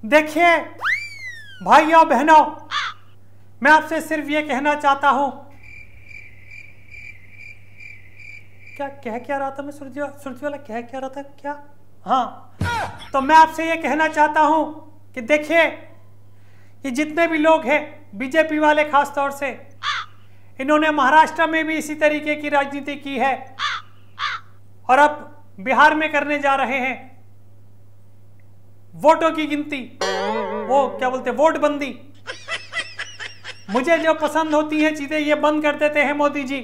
देखिए भाइयों बहनों, मैं आपसे सिर्फ ये कहना चाहता हूं। क्या रहा था मैं? सुरती वाला क्या रहा था क्या? हाँ, तो मैं आपसे ये कहना चाहता हूं कि देखिए, ये जितने भी लोग हैं बीजेपी वाले खास तौर से, इन्होंने महाराष्ट्र में भी इसी तरीके की राजनीति की है और अब बिहार में करने जा रहे हैं वोटों की गिनती, वो क्या बोलते हैं, वोट बंदी। मुझे जो पसंद होती हैं चीजें ये बंद कर देते हैं मोदी जी।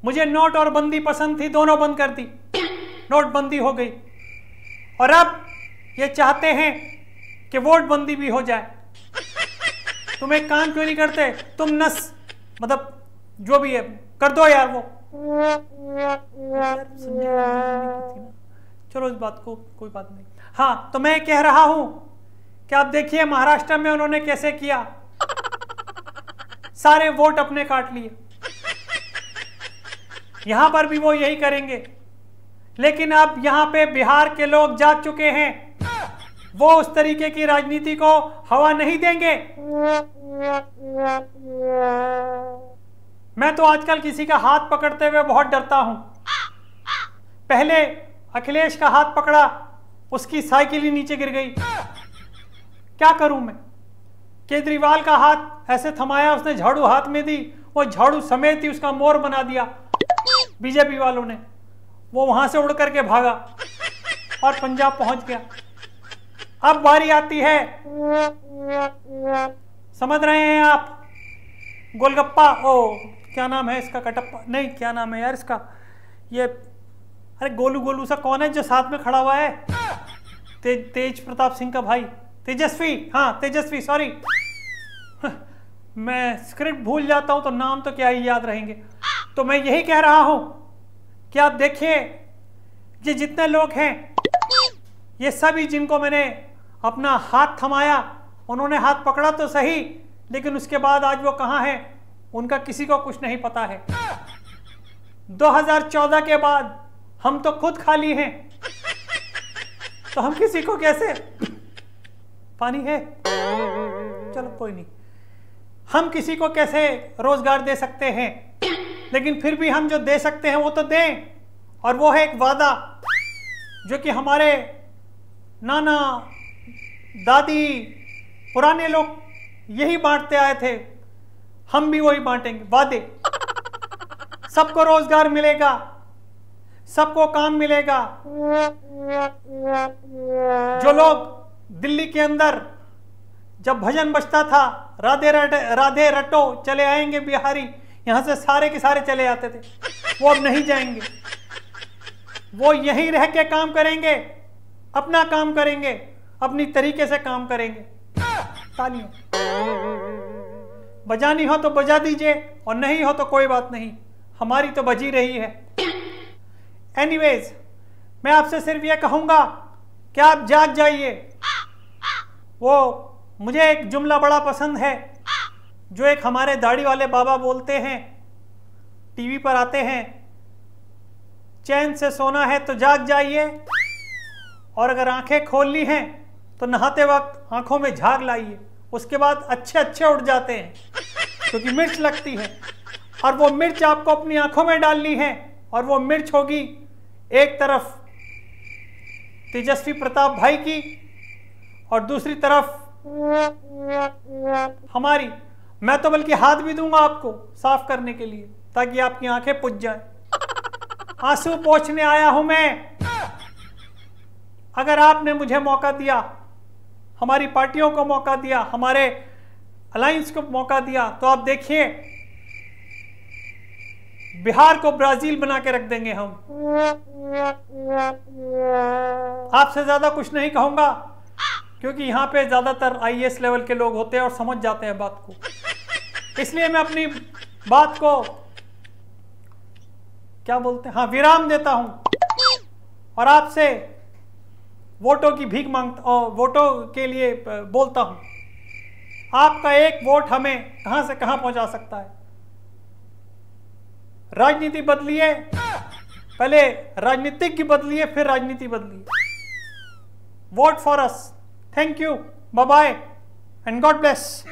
मुझे नोट और बंदी पसंद थी, दोनों बंद कर दी, नोटबंदी हो गई और अब ये चाहते हैं कि वोट बंदी भी हो जाए। तुम एक काम क्यों नहीं करते? तुम मतलब जो भी है कर दो यार वो। चलो इस बात को कोई बात नहीं। हाँ, तो मैं कह रहा हूं कि आप देखिए महाराष्ट्र में उन्होंने कैसे किया, सारे वोट अपने काट लिए। यहां पर भी वो यही करेंगे, लेकिन अब यहां पे बिहार के लोग जाग चुके हैं, वो उस तरीके की राजनीति को हवा नहीं देंगे। मैं तो आजकल किसी का हाथ पकड़ते हुए बहुत डरता हूं। पहले अखिलेश का हाथ पकड़ा, उसकी साइकिल ही नीचे गिर गई। क्या करूं मैं? केजरीवाल का हाथ ऐसे थमाया, उसने झाड़ू हाथ में दी, वो झाड़ू समेत ही उसका मोर बना दिया बीजेपी वालों ने। वो वहां से उड़ करके भागा और पंजाब पहुंच गया। अब बारी आती है, समझ रहे हैं आप, गोलगप्पा, ओ क्या नाम है इसका, कटप्पा नहीं, क्या नाम है यार इसका, ये अरे गोलू सा कौन है जो साथ में खड़ा हुआ है? तेज प्रताप सिंह का भाई, तेजस्वी, हाँ तेजस्वी, सॉरी मैं स्क्रिप्ट भूल जाता हूं तो नाम तो क्या ही याद रहेंगे। तो मैं यही कह रहा हूं कि आप देखिए, ये जितने लोग हैं, ये सभी जिनको मैंने अपना हाथ थमाया, उन्होंने हाथ पकड़ा तो सही, लेकिन उसके बाद आज वो कहां हैं उनका किसी को कुछ नहीं पता है। 2014 के बाद हम तो खुद खाली हैं, तो हम किसी को कैसे, पानी है चलो कोई नहीं, हम किसी को कैसे रोजगार दे सकते हैं? लेकिन फिर भी हम जो दे सकते हैं वो तो दें, और वो है एक वादा जो कि हमारे नाना दादी पुराने लोग यही बांटते आए थे, हम भी वही बांटेंगे। वादे, सबको रोजगार मिलेगा, सबको काम मिलेगा। जो लोग दिल्ली के अंदर जब भजन बजता था, राधे रटो चले आएंगे बिहारी, यहां से सारे के सारे चले आते थे, वो अब नहीं जाएंगे। वो यहीं रह के काम करेंगे, अपना काम करेंगे, अपनी तरीके से काम करेंगे। तालियां बजानी हो तो बजा दीजिए, और नहीं हो तो कोई बात नहीं, हमारी तो बजी रही है। एनीवेज, मैं आपसे सिर्फ ये कहूंगा कि आप जाग जाइए। वो मुझे एक जुमला बड़ा पसंद है जो एक हमारे दाढ़ी वाले बाबा बोलते हैं, टीवी पर आते हैं, चैन से सोना है तो जाग जाइए, और अगर आंखें खोलनी हैं तो नहाते वक्त आंखों में झाग लाइए। उसके बाद अच्छे उड़ जाते हैं, क्योंकि मिर्च लगती है, और वो मिर्च आपको अपनी आंखों में डालनी है, और वो मिर्च होगी एक तरफ तेजस्वी प्रताप भाई की, और दूसरी तरफ हमारी। मैं तो बल्कि हाथ भी दूंगा आपको साफ करने के लिए, ताकि आपकी आंखें पुज जाएं। आंसू पोंछने आया हूं मैं। अगर आपने मुझे मौका दिया, हमारी पार्टियों को मौका दिया, हमारे अलायंस को मौका दिया, तो आप देखिए बिहार को ब्राजील बना के रख देंगे हम। आपसे ज्यादा कुछ नहीं कहूंगा, क्योंकि यहां पे ज्यादातर आईएएस लेवल के लोग होते हैं और समझ जाते हैं बात को। इसलिए मैं अपनी बात को क्या बोलते हैं, हाँ, विराम देता हूं, और आपसे वोटों की भीख मांगता, और वोटों के लिए बोलता हूं। आपका एक वोट हमें कहां से कहां पहुंचा सकता है। राजनीति बदलिए, पहले राजनीतिक की बदलिए, फिर राजनीति बदलिए। Vote for us. Thank you, bye bye and God bless.